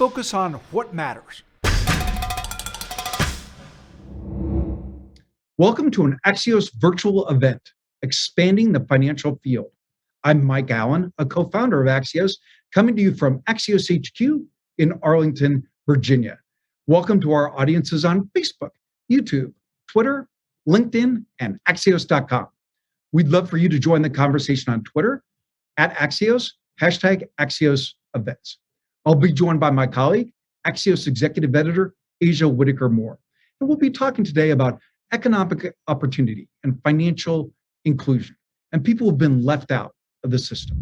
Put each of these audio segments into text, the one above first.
focus on what matters. Welcome to an Axios virtual event, Expanding the Financial Field. I'm Mike Allen, a co-founder of Axios, coming to you from Axios HQ in Arlington, Virginia. Welcome to our audiences on Facebook, YouTube, Twitter, LinkedIn, and Axios.com. We'd love for you to join the conversation on Twitter at Axios, #Axios Events. I'll be joined by my colleague, Axios Executive Editor, Asia Whitaker Moore. And we'll be talking today about economic opportunity and financial inclusion, and people who've been left out of the system.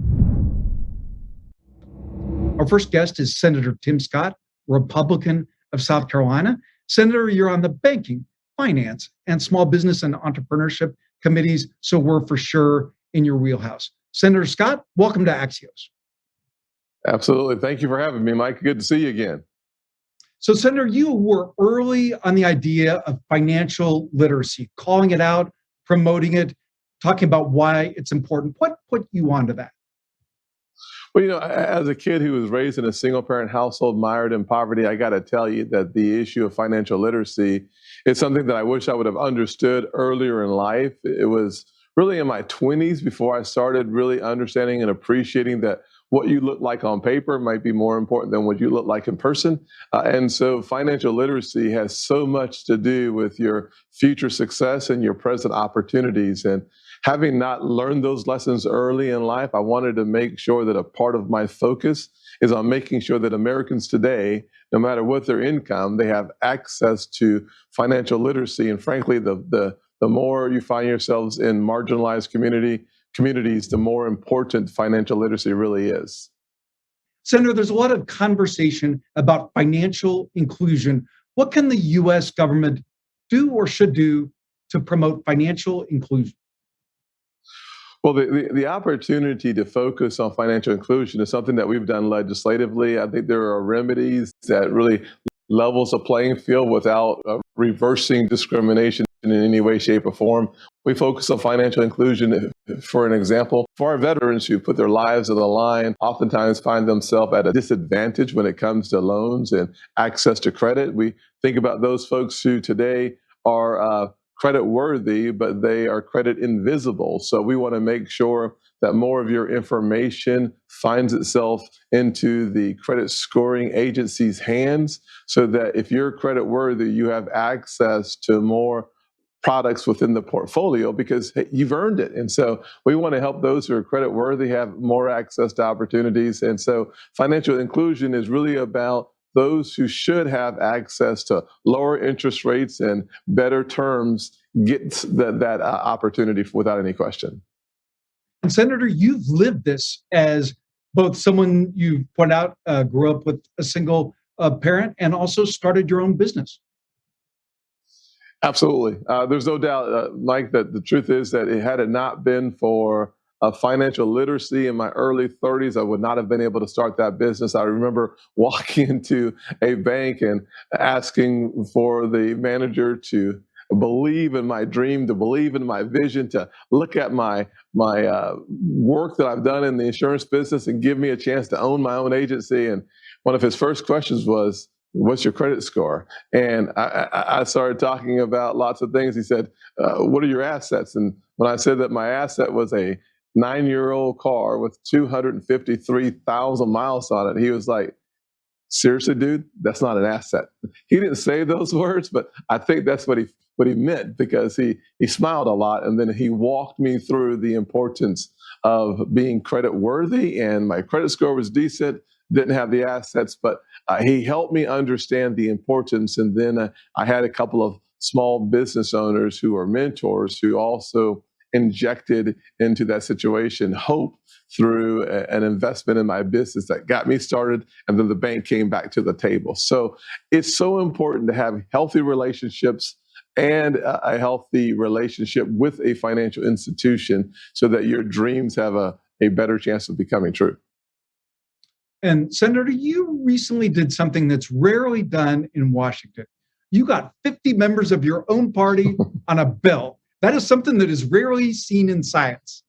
Our first guest is Senator Tim Scott, Republican of South Carolina. Senator, you're on the banking, finance, and small business and entrepreneurship committees, so we're for sure in your wheelhouse. Senator Scott, welcome to Axios. Absolutely. Thank you for having me, Mike. Good to see you again. So, Senator, you were early on the idea of financial literacy, calling it out, promoting it, talking about why it's important. What put you onto that? Well, as a kid who was raised in a single-parent household mired in poverty, I got to tell you that the issue of financial literacy is something that I wish I would have understood earlier in life. It was really in my 20s before I started really understanding and appreciating that what you look like on paper might be more important than what you look like in person. And so financial literacy has so much to do with your future success and your present opportunities. And having not learned those lessons early in life, I wanted to make sure that a part of my focus is on making sure that Americans today, no matter what their income, they have access to financial literacy. And frankly, the more you find yourselves in marginalized communities, the more important financial literacy really is. Senator, there's a lot of conversation about financial inclusion. What can the U.S. government do or should do to promote financial inclusion? Well, the opportunity to focus on financial inclusion is something that we've done legislatively. I think there are remedies that really levels a playing field without reversing discrimination in any way, shape, or form. We focus on financial inclusion, for an example, for our veterans who put their lives on the line, oftentimes find themselves at a disadvantage when it comes to loans and access to credit. We think about those folks who today are credit worthy, but they are credit invisible. So we want to make sure that more of your information finds itself into the credit scoring agency's hands, so that if you're credit worthy, you have access to more products within the portfolio because you've earned it. And so we want to help those who are credit worthy have more access to opportunities. And so financial inclusion is really about those who should have access to lower interest rates and better terms get that opportunity without any question. And Senator, you've lived this as both someone you point out grew up with a single parent and also started your own business. Absolutely. There's no doubt, Mike, that the truth is that had it not been for financial literacy in my early 30s, I would not have been able to start that business. I remember walking into a bank and asking for the manager to believe in my dream, to believe in my vision, to look at my work that I've done in the insurance business and give me a chance to own my own agency. And one of his first questions was, "What's your credit score?" And I started talking about lots of things. He said, "What are your assets?" And when I said that my asset was a 9-year-old car with 253,000 miles on it, he was like, "Seriously, dude, that's not an asset." He didn't say those words, but I think that's what he meant, because he smiled a lot, and then he walked me through the importance of being credit worthy, and my credit score was decent, didn't have the assets, but he helped me understand the importance. And then I had a couple of small business owners who are mentors who also injected into that situation hope through an investment in my business that got me started, and then the bank came back to the table. So it's so important to have healthy relationships and a healthy relationship with a financial institution so that your dreams have a better chance of becoming true. And Senator, you recently did something that's rarely done in Washington. You got 50 members of your own party on a bill. That is something that is rarely seen in science.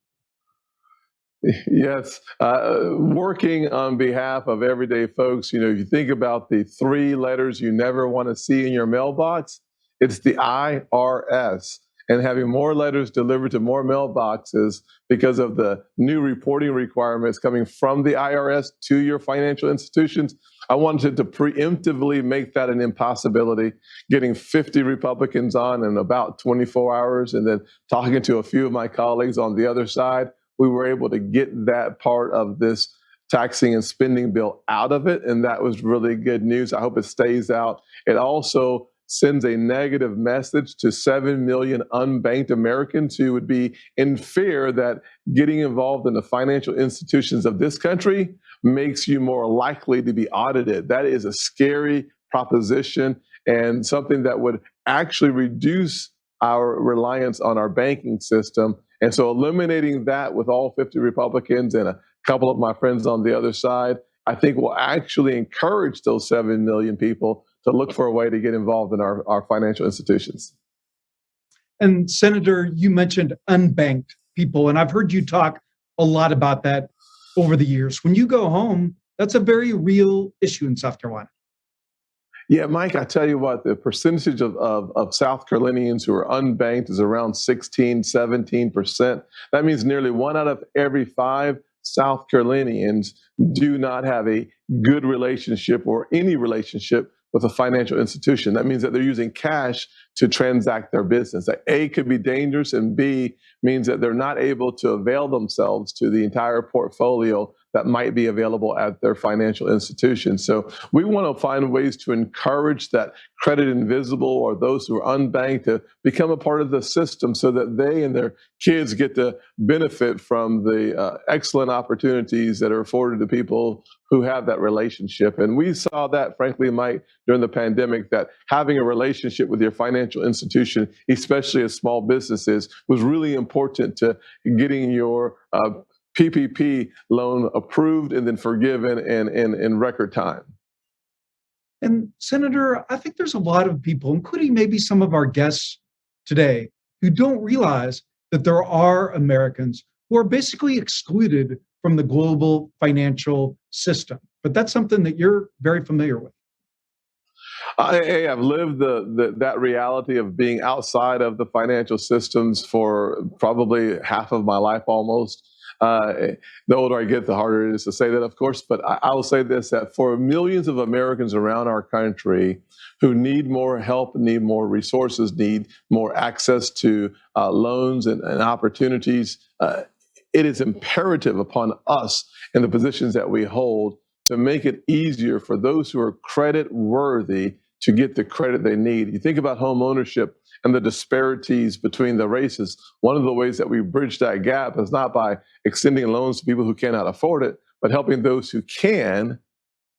Yes, working on behalf of everyday folks, if you think about the three letters you never want to see in your mailbox, it's the IRS. And having more letters delivered to more mailboxes because of the new reporting requirements coming from the IRS to your financial institutions, I wanted to preemptively make that an impossibility, getting 50 Republicans on in about 24 hours, and then talking to a few of my colleagues on the other side. We were able to get that part of this taxing and spending bill out of it, and that was really good news. I hope it stays out. It also sends a negative message to 7 million unbanked Americans who would be in fear that getting involved in the financial institutions of this country makes you more likely to be audited. That is a scary proposition and something that would actually reduce our reliance on our banking system. And so eliminating that with all 50 Republicans and a couple of my friends on the other side, I think will actually encourage those 7 million people to look for a way to get involved in our financial institutions. And Senator, you mentioned unbanked people, and I've heard you talk a lot about that over the years. When you go home, that's a very real issue in South Carolina. Yeah, Mike, I tell you what, the percentage of South Carolinians who are unbanked is around 16, 17%. That means nearly 1 out of every 5 South Carolinians do not have a good relationship or any relationship with a financial institution. That means that they're using cash to transact their business. That A, could be dangerous, and B, means that they're not able to avail themselves to the entire portfolio that might be available at their financial institution. So we want to find ways to encourage that credit invisible or those who are unbanked to become a part of the system so that they and their kids get to benefit from the excellent opportunities that are afforded to people who have that relationship. And we saw that, frankly, Mike, during the pandemic, that having a relationship with your financial institution, especially as small businesses, was really important to getting your PPP loan approved and then forgiven in record time. And Senator, I think there's a lot of people, including maybe some of our guests today, who don't realize that there are Americans who are basically excluded from the global financial system. But that's something that you're very familiar with. I've lived that reality of being outside of the financial systems for probably half of my life almost. The older I get, the harder it is to say that, of course. But I will say this, that for millions of Americans around our country who need more help, need more resources, need more access to loans and opportunities, it is imperative upon us in the positions that we hold to make it easier for those who are credit worthy to get the credit they need. You think about home ownership and the disparities between the races. One of the ways that we bridge that gap is not by extending loans to people who cannot afford it, but helping those who can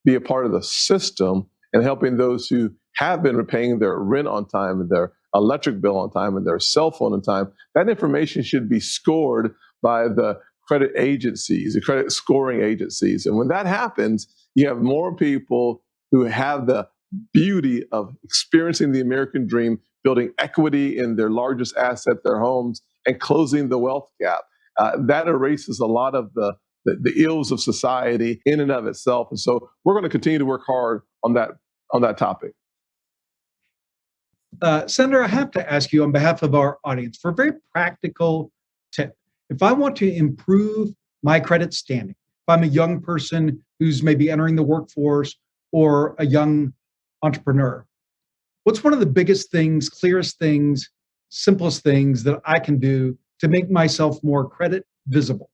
be a part of the system and helping those who have been repaying their rent on time and their electric bill on time and their cell phone on time. That information should be scored by the credit agencies, the credit scoring agencies. And when that happens, you have more people who have the beauty of experiencing the American dream, building equity in their largest asset, their homes, and closing the wealth gap. That erases a lot of the ills of society in and of itself. And so we're going to continue to work hard on that topic. Senator, I have to ask you on behalf of our audience for a very practical tip. If I want to improve my credit standing, if I'm a young person who's maybe entering the workforce or a young entrepreneur, what's one of the biggest things, clearest things, simplest things that I can do to make myself more credit visible?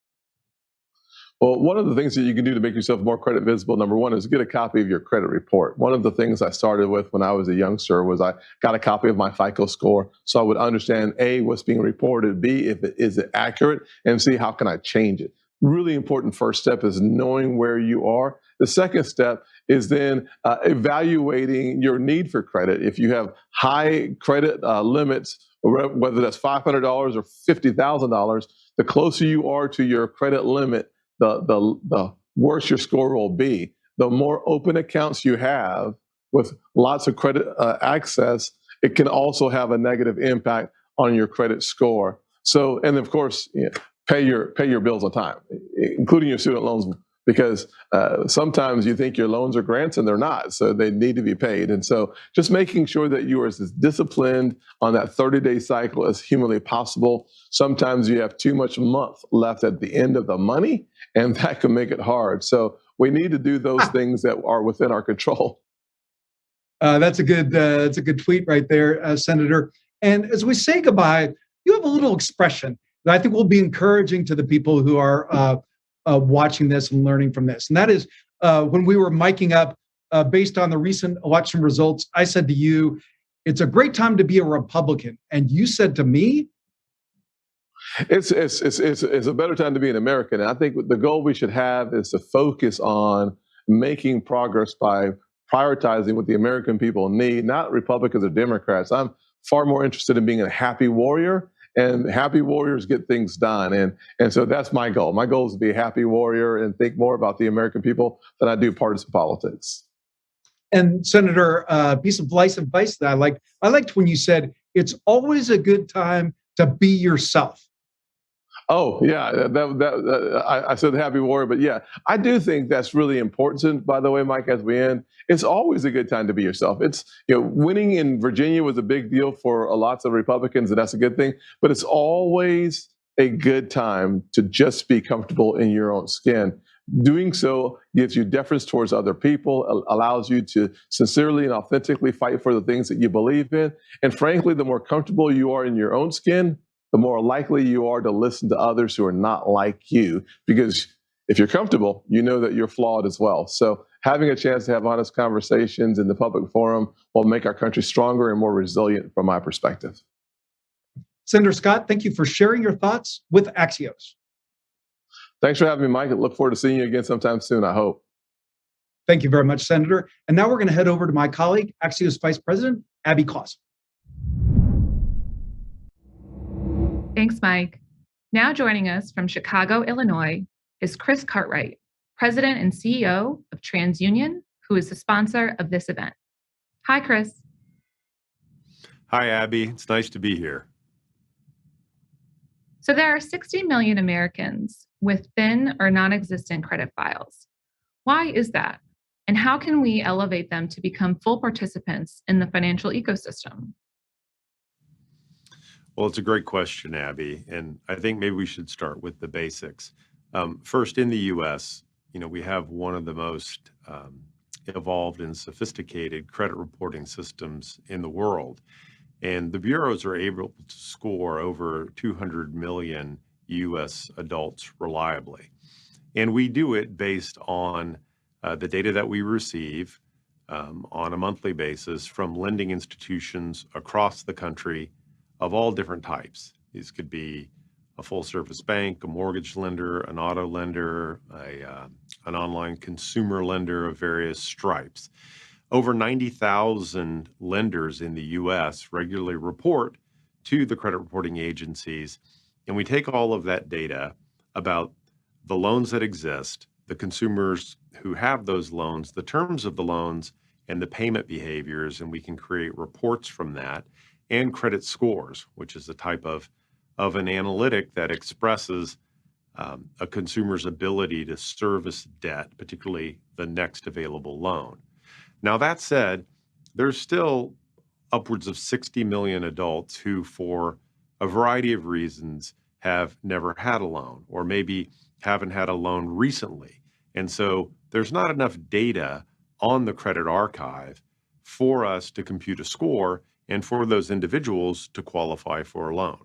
Well, one of the things that you can do to make yourself more credit visible, number one, is get a copy of your credit report. One of the things I started with when I was a youngster was I got a copy of my FICO score so I would understand A, what's being reported, B, if it is it accurate, and C, how can I change it. Really important first step is knowing where you are. The second step is then evaluating your need for credit. If you have high credit limits, whether that's $500 or $50,000, the closer you are to your credit limit, the worse your score will be. The more open accounts you have with lots of credit access, it can also have a negative impact on your credit score. So, and of course, pay your bills on time, including your student loans, because sometimes you think your loans are grants and they're not, so they need to be paid. And so just making sure that you are as disciplined on that 30-day cycle as humanly possible. Sometimes you have too much month left at the end of the money, and that can make it hard. So we need to do those things that are within our control. That's a good tweet right there, Senator. And as we say goodbye, you have a little expression that I think will be encouraging to the people who are watching this and learning from this. And that is when we were miking up based on the recent election results, I said to you, it's a great time to be a Republican. And you said to me, it's a better time to be an American. And I think the goal we should have is to focus on making progress by prioritizing what the American people need, not Republicans or Democrats. I'm far more interested in being a happy warrior, and happy warriors get things done. And so that's my goal. My goal is to be a happy warrior and think more about the American people than I do partisan politics. and Senator, piece of life advice that I liked when you said, it's always a good time to be yourself. Oh yeah, I said happy warrior, but yeah, I do think that's really important. By the way, Mike, as we end, it's always a good time to be yourself. It's, winning in Virginia was a big deal for lots of Republicans, and that's a good thing. But it's always a good time to just be comfortable in your own skin. Doing so gives you deference towards other people, allows you to sincerely and authentically fight for the things that you believe in. And frankly, the more comfortable you are in your own skin, the more likely you are to listen to others who are not like you. Because if you're comfortable, you know that you're flawed as well. So having a chance to have honest conversations in the public forum will make our country stronger and more resilient from my perspective. Senator Scott, thank you for sharing your thoughts with Axios. Thanks for having me, Mike. I look forward to seeing you again sometime soon, I hope. Thank you very much, Senator. And now we're going to head over to my colleague, Axios Vice President, Abby Claus. Thanks, Mike. Now joining us from Chicago, Illinois, is Chris Cartwright, President and CEO of TransUnion, who is the sponsor of this event. Hi, Chris. Hi, Abby. It's nice to be here. So there are 60 million Americans with thin or non-existent credit files. Why is that? And how can we elevate them to become full participants in the financial ecosystem? Well, it's a great question, Abby. And I think maybe we should start with the basics. First, in the U.S., we have one of the most evolved and sophisticated credit reporting systems in the world. And the bureaus are able to score over 200 million U.S. adults reliably. And we do it based on the data that we receive on a monthly basis from lending institutions across the country of all different types. These could be a full-service bank, a mortgage lender, an auto lender, an online consumer lender of various stripes. Over 90,000 lenders in the U.S. regularly report to the credit reporting agencies, and we take all of that data about the loans that exist, the consumers who have those loans, the terms of the loans, and the payment behaviors, and we can create reports from that, and credit scores, which is a type of an analytic that expresses a consumer's ability to service debt, particularly the next available loan. Now, that said, there's still upwards of 60 million adults who, for a variety of reasons, have never had a loan, or maybe haven't had a loan recently. And so there's not enough data on the credit archive for us to compute a score and for those individuals to qualify for a loan.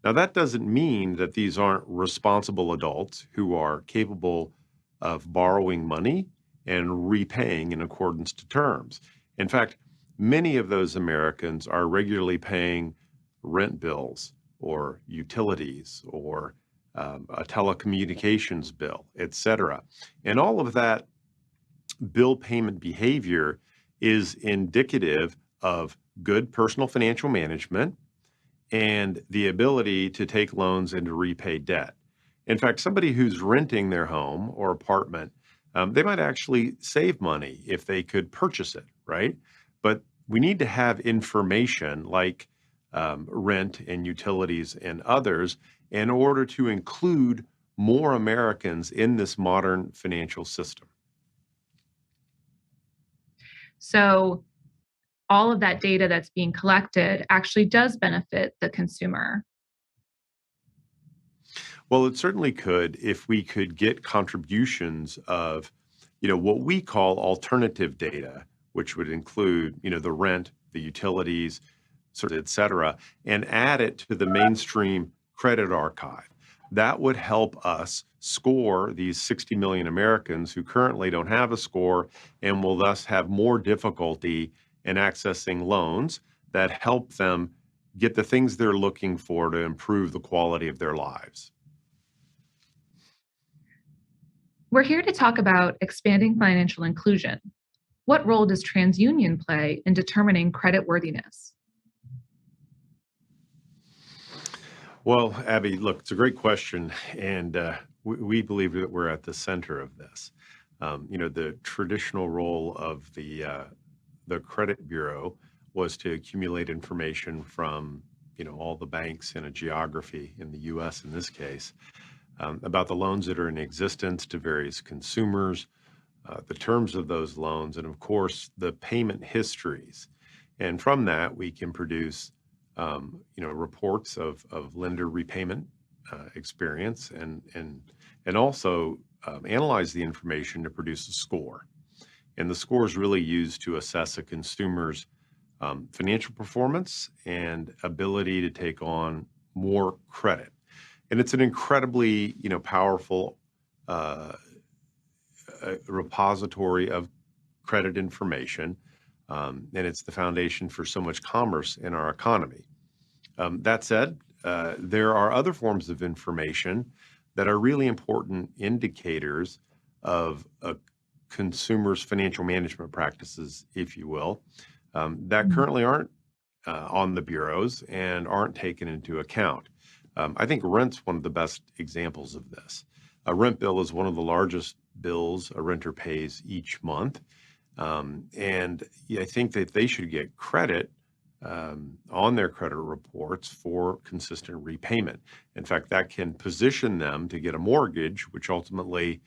Now, that doesn't mean that these aren't responsible adults who are capable of borrowing money and repaying in accordance to terms. In fact, many of those Americans are regularly paying rent bills or utilities or a telecommunications bill, et cetera. And all of that bill payment behavior is indicative of good personal financial management and the ability to take loans and to repay debt. In fact, somebody who's renting their home or apartment, they might actually save money if they could purchase it, right? But we need to have information like rent and utilities and others in order to include more Americans in this modern financial system. So all of that data that's being collected actually does benefit the consumer. Well, it certainly could if we could get contributions of, what we call alternative data, which would include, the rent, the utilities, sort of, et cetera, and add it to the mainstream credit archive. That would help us score these 60 million Americans who currently don't have a score and will thus have more difficulty in accessing loans that help them get the things they're looking for to improve the quality of their lives. We're here to talk about expanding financial inclusion. What role does TransUnion play in determining creditworthiness? Well, Abby, look, it's a great question, and we believe that we're at the center of this. The traditional role of the credit bureau was to accumulate information from all the banks in a geography in the U.S. in this case about the loans that are in existence to various consumers, the terms of those loans, and of course the payment histories. And from that, we can produce reports of lender repayment experience and also analyze the information to produce a score. And the score is really used to assess a consumer's financial performance and ability to take on more credit. And it's an incredibly, powerful repository of credit information. And it's the foundation for so much commerce in our economy. That said, there are other forms of information that are really important indicators of a consumer's financial management practices, if you will, that currently aren't on the bureaus and aren't taken into account. I think rent's one of the best examples of this. A rent bill is one of the largest bills a renter pays each month. And I think that they should get credit on their credit reports for consistent repayment. In fact, that can position them to get a mortgage, which ultimately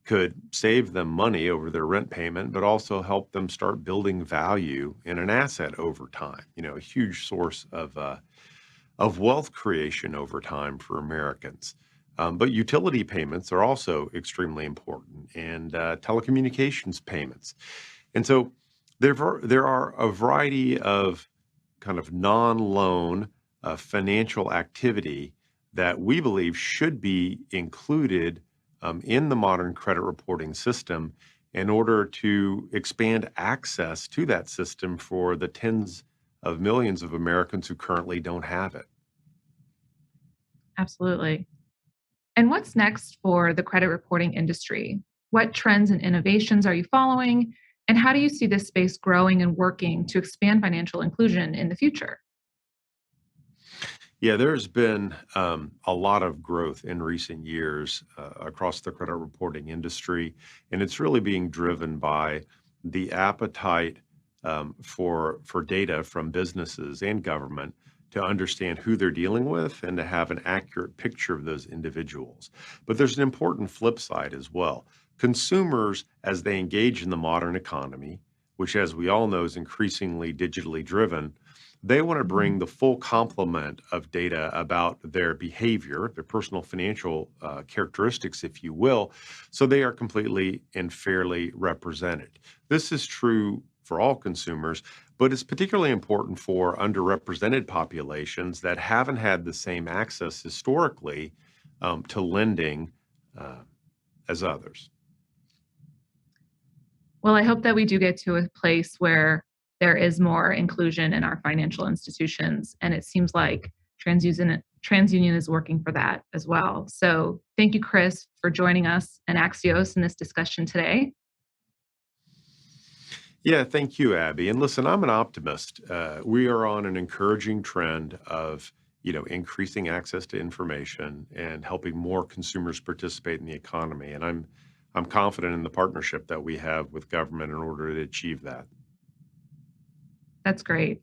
could save them money over their rent payment, but also help them start building value in an asset over time. A huge source of wealth creation over time for Americans. But utility payments are also extremely important, and telecommunications payments. And so there are a variety of kind of non-loan financial activity that we believe should be included in the modern credit reporting system in order to expand access to that system for the tens of millions of Americans who currently don't have it. Absolutely. And what's next for the credit reporting industry? What trends and innovations are you following? And how do you see this space growing and working to expand financial inclusion in the future? Yeah, there's been a lot of growth in recent years across the credit reporting industry, and it's really being driven by the appetite for data from businesses and government to understand who they're dealing with and to have an accurate picture of those individuals. But there's an important flip side as well. Consumers, as they engage in the modern economy, which, as we all know, is increasingly digitally driven, they want to bring the full complement of data about their behavior, their personal financial characteristics, if you will, so they are completely and fairly represented. This is true for all consumers, but it's particularly important for underrepresented populations that haven't had the same access historically to lending as others. Well, I hope that we do get to a place where there is more inclusion in our financial institutions. And it seems like TransUnion is working for that as well. So thank you, Chris, for joining us and Axios in this discussion today. Yeah, thank you, Abby. And listen, I'm an optimist. We are on an encouraging trend of, increasing access to information and helping more consumers participate in the economy. And I'm confident in the partnership that we have with government in order to achieve that. That's great.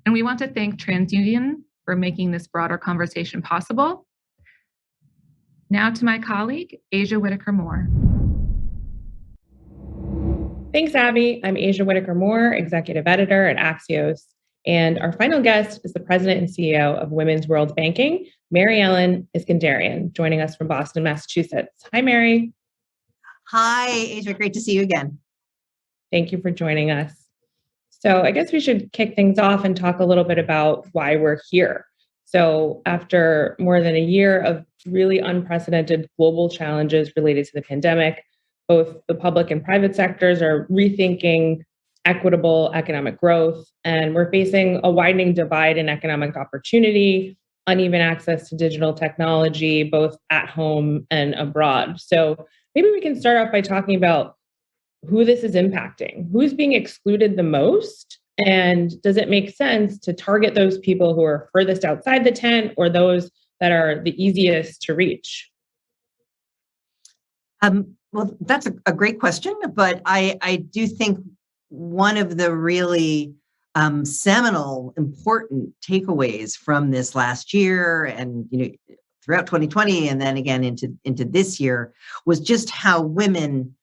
And we want to thank TransUnion for making this broader conversation possible. Now to my colleague, Asia Whitaker-Moore. Thanks, Abby. I'm Asia Whitaker-Moore, executive editor at Axios. And our final guest is the president and CEO of Women's World Banking, Mary Ellen Iskenderian, joining us from Boston, Massachusetts. Hi, Mary. Hi, Asia. Great to see you again. Thank you for joining us. So I guess we should kick things off and talk a little bit about why we're here. So after more than a year of really unprecedented global challenges related to the pandemic, both the public and private sectors are rethinking equitable economic growth, and we're facing a widening divide in economic opportunity, uneven access to digital technology, both at home and abroad. So maybe we can start off by talking about who this is impacting, who's being excluded the most, and does it make sense to target those people who are furthest outside the tent or those that are the easiest to reach? Well, that's a great question, but I do think one of the really seminal, important takeaways from this last year and throughout 2020 and then again into this year was just how women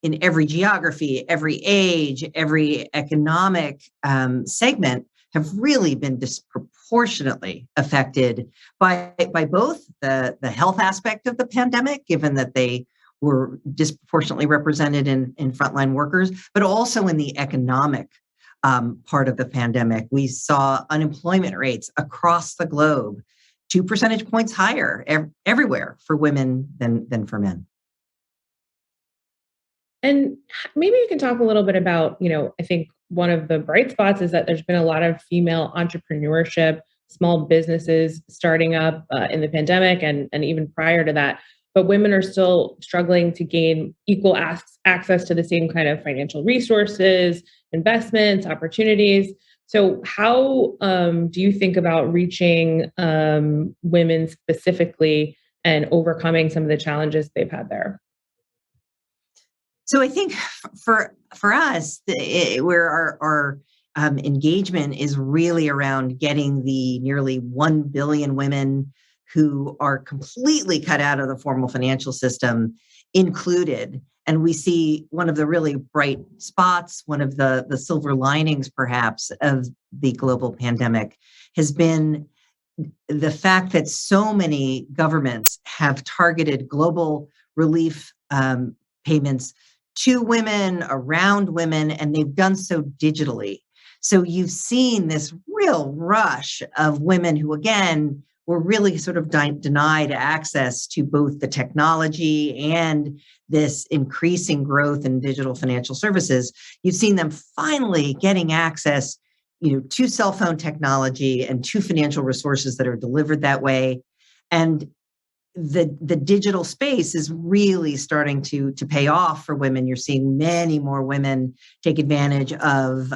in every geography, every age, every economic segment have really been disproportionately affected by both the health aspect of the pandemic, given that they were disproportionately represented in frontline workers, but also in the economic part of the pandemic. We saw unemployment rates across the globe 2 percentage points higher everywhere for women than for men. And maybe you can talk a little bit about, I think one of the bright spots is that there's been a lot of female entrepreneurship, small businesses starting up in the pandemic and even prior to that. But women are still struggling to gain equal access to the same kind of financial resources, investments, opportunities. So how do you think about reaching women specifically and overcoming some of the challenges they've had there? So I think for us, where our engagement is really around getting the nearly 1 billion women who are completely cut out of the formal financial system included. And we see one of the really bright spots, one of the silver linings perhaps of the global pandemic has been the fact that so many governments have targeted global relief payments to women, around women, and they've done so digitally. So you've seen this real rush of women who, again, were really sort of denied access to both the technology and this increasing growth in digital financial services. You've seen them finally getting access, to cell phone technology and to financial resources that are delivered that way. And the digital space is really starting to pay off for women. You're seeing many more women take advantage of,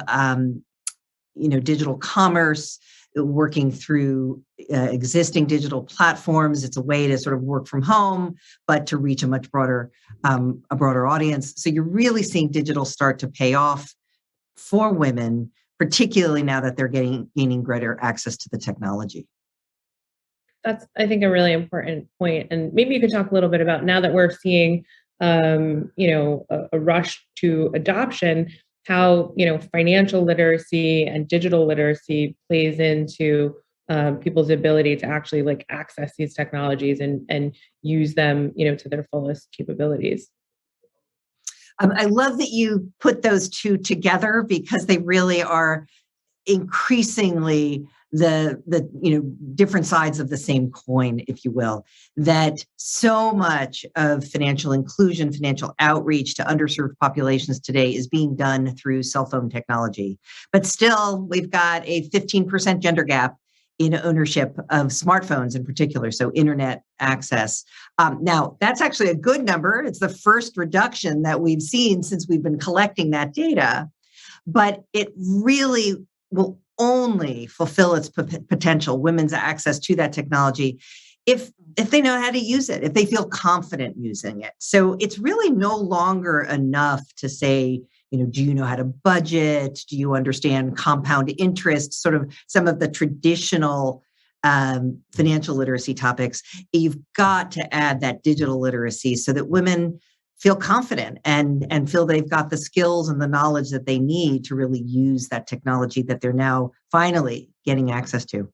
digital commerce, working through existing digital platforms. It's a way to sort of work from home, but to reach a much broader audience. So you're really seeing digital start to pay off for women, particularly now that they're gaining greater access to the technology. That's, I think, a really important point. And maybe you could talk a little bit about, now that we're seeing, a rush to adoption, how, financial literacy and digital literacy plays into people's ability to actually access these technologies and use them, to their fullest capabilities. I love that you put those two together because they really are increasingly the different sides of the same coin, if you will, that so much of financial inclusion, financial outreach to underserved populations today is being done through cell phone technology. But still, we've got a 15% gender gap in ownership of smartphones in particular, so internet access. Now, that's actually a good number. It's the first reduction that we've seen since we've been collecting that data, but it really will only fulfill its potential, women's access to that technology, if they know how to use it, if they feel confident using it. So it's really no longer enough to say, do you know how to budget? Do you understand compound interest? Sort of some of the traditional financial literacy topics. You've got to add that digital literacy so that women feel confident and feel they've got the skills and the knowledge that they need to really use that technology that they're now finally getting access to.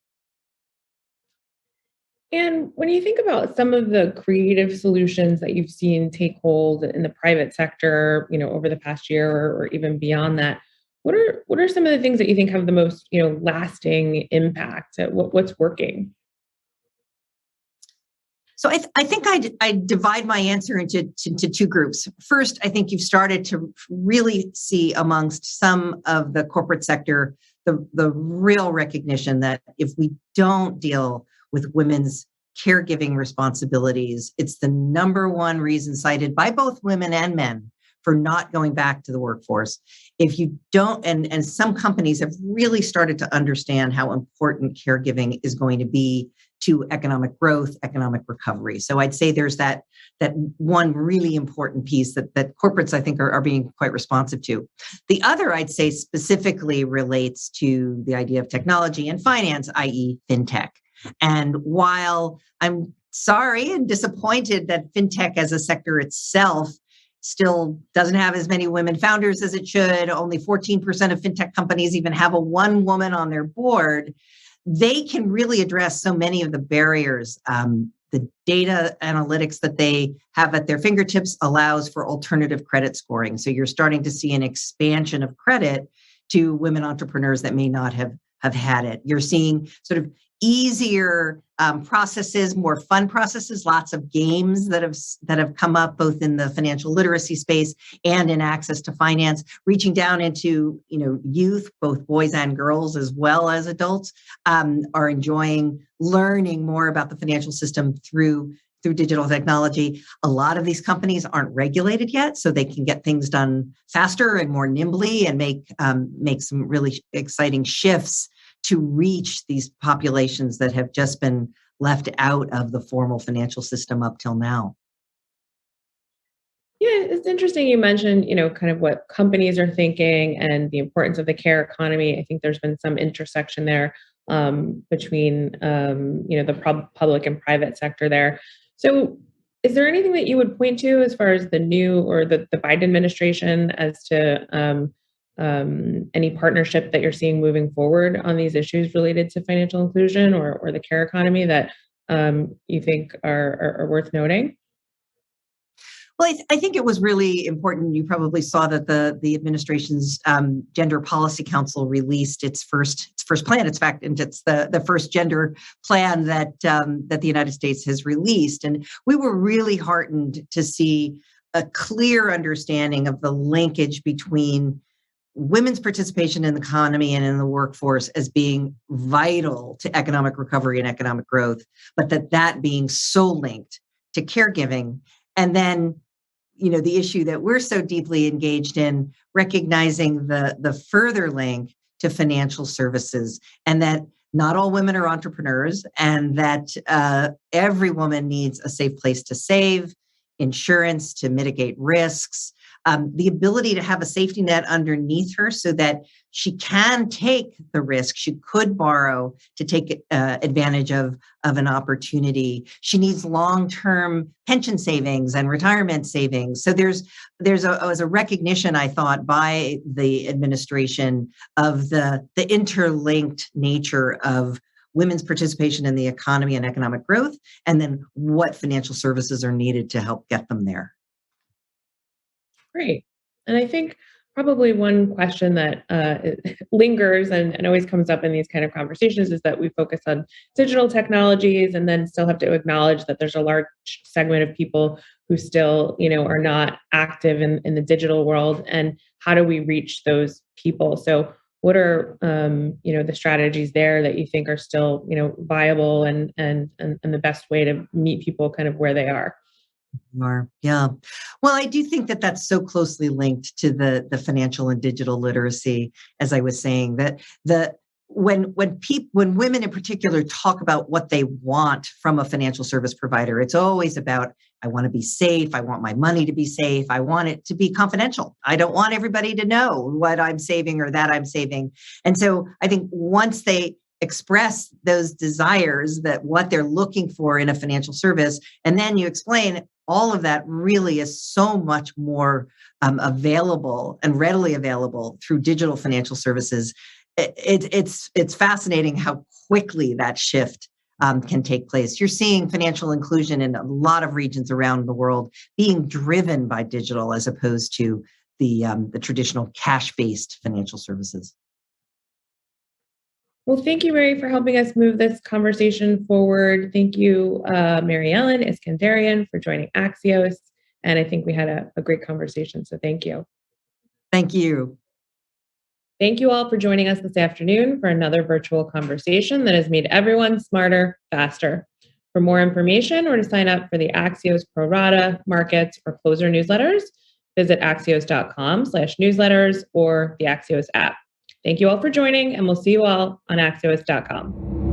And when you think about some of the creative solutions that you've seen take hold in the private sector, over the past year or even beyond that, what are some of the things that you think have the most, lasting impact? What's working? So I think I divide my answer into two groups. First, I think you've started to really see amongst some of the corporate sector the real recognition that if we don't deal with women's caregiving responsibilities, it's the number one reason cited by both women and men for not going back to the workforce. If you don't, and some companies have really started to understand how important caregiving is going to be to economic growth, economic recovery. So I'd say there's that one really important piece that corporates, I think, are being quite responsive to. The other, I'd say, specifically relates to the idea of technology and finance, i.e. fintech. And while I'm sorry and disappointed that fintech as a sector itself still doesn't have as many women founders as it should, only 14% of fintech companies even have a one woman on their board, they can really address so many of the barriers. The data analytics that they have at their fingertips allows for alternative credit scoring. So you're starting to see an expansion of credit to women entrepreneurs that may not have had it. You're seeing sort of easier processes, more fun processes, lots of games that have come up both in the financial literacy space and in access to finance, reaching down into youth, both boys and girls as well as adults, are enjoying learning more about the financial system through digital technology. A lot of these companies aren't regulated yet, so they can get things done faster and more nimbly and make some really exciting shifts to reach these populations that have just been left out of the formal financial system up till now. Yeah, it's interesting you mentioned, kind of what companies are thinking and the importance of the care economy. I think there's been some intersection there between, the public and private sector there. So is there anything that you would point to as far as the new or the Biden administration as to any partnership that you're seeing moving forward on these issues related to financial inclusion or the care economy that you think are worth noting? Well, I think it was really important. You probably saw that the administration's Gender Policy Council released its first plan. It's the first gender plan that the United States has released, and we were really heartened to see a clear understanding of the linkage between women's participation in the economy and in the workforce as being vital to economic recovery and economic growth, but that being so linked to caregiving. And then, the issue that we're so deeply engaged in, recognizing the further link to financial services, and that not all women are entrepreneurs, and that every woman needs a safe place to save, insurance to mitigate risks, the ability to have a safety net underneath her so that she can take the risk. She could borrow to take advantage of an opportunity. She needs long-term pension savings and retirement savings. So there's a recognition, I thought, by the administration of the interlinked nature of women's participation in the economy and economic growth, and then what financial services are needed to help get them there. Great. And I think probably one question that lingers and always comes up in these kind of conversations is that we focus on digital technologies and then still have to acknowledge that there's a large segment of people who still, are not active in the digital world. And how do we reach those people? So what are, the strategies there that you think are still, viable and the best way to meet people kind of where they are? Yeah. Well, I do think that that's so closely linked to the financial and digital literacy, as I was saying, that when women in particular talk about what they want from a financial service provider, it's always about, I want to be safe. I want my money to be safe. I want it to be confidential. I don't want everybody to know what I'm saving or that I'm saving. And so I think once they express those desires, that what they're looking for in a financial service, and then you explain, all of that really is so much more available and readily available through digital financial services. It's fascinating how quickly that shift can take place. You're seeing financial inclusion in a lot of regions around the world being driven by digital as opposed to the traditional cash-based financial services. Well, thank you, Mary, for helping us move this conversation forward. Thank you, Mary Ellen Iskenderian, for joining Axios. And I think we had a great conversation, so thank you. Thank you. Thank you all for joining us this afternoon for another virtual conversation that has made everyone smarter, faster. For more information or to sign up for the Axios Pro Rata, Markets, or Closer newsletters, visit axios.com/newsletters or the Axios app. Thank you all for joining, and we'll see you all on axios.com.